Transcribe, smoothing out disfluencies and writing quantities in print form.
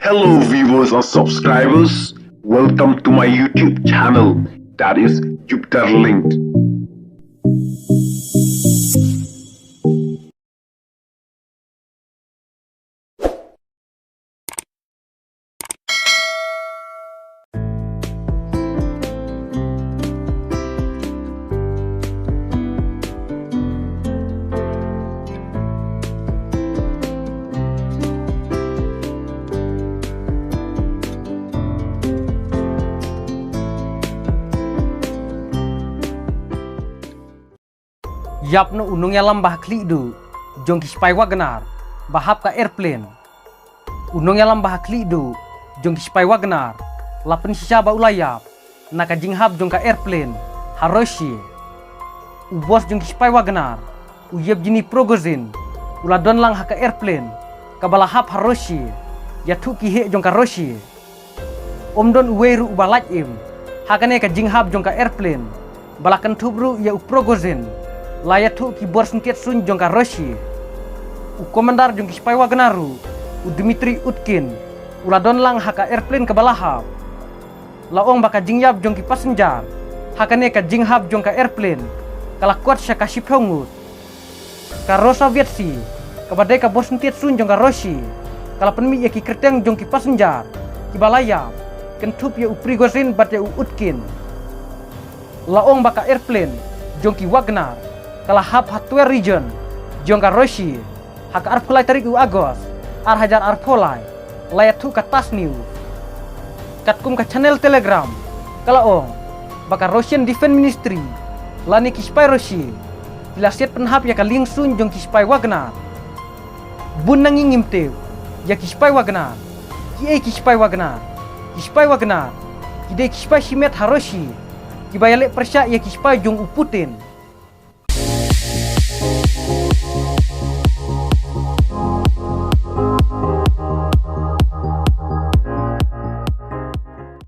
Hello viewers and subscribers, welcome to my YouTube channel, that is Jupiter Linked. Yap no unung yalam bah kli du jong kispai Wagner bahap ka airplane unung yalam bah kli du jong kispai Wagner lapen sisa ba ulayap naka jinghap jong ka airplane haroshi ubos jong kispai Wagner uyeb jini progozin uladon lang haka airplane kabalahap haroshi yatu kihe jong ka roshi omdon uweru ubalaj im hakane ka jinghap jong ka airplane balakan tubru ya uprogozin layatu ki borsentiet sun jong ka Roshi u komandar jong ki Spy Wagneru u Dmitry Utkin uladon lang haka airplane kabalahap laong baka jingyap jong ki passenger hakane ka jinghap jong ka airplane kala kuat sya ka shipyongut ka Rosovietsi kabadai ka borsentiet sun jong ka Roshi kala penmi ya ki kerteng jong ki passenger ki balayap kentup ya u Prigozhin bat ya u Utkin laong baka airplane jong ki Wagner kala hap hardware region jong ka Roshi haka arpulai tarik u Agos ar hajar arpulai layatu ka Tas News katkum ka channel Telegram kala ong baka Russian Defense Ministry lani ki Spy Roshi dilasiat penhap ya ka lingsun jong ki Spy Wagner bun nangingim teu ya ki Spy Wagner ki Spy Wagner ki de ki Spy Shimet Haroshi ki bayale persya ya ki Spy jong u Putin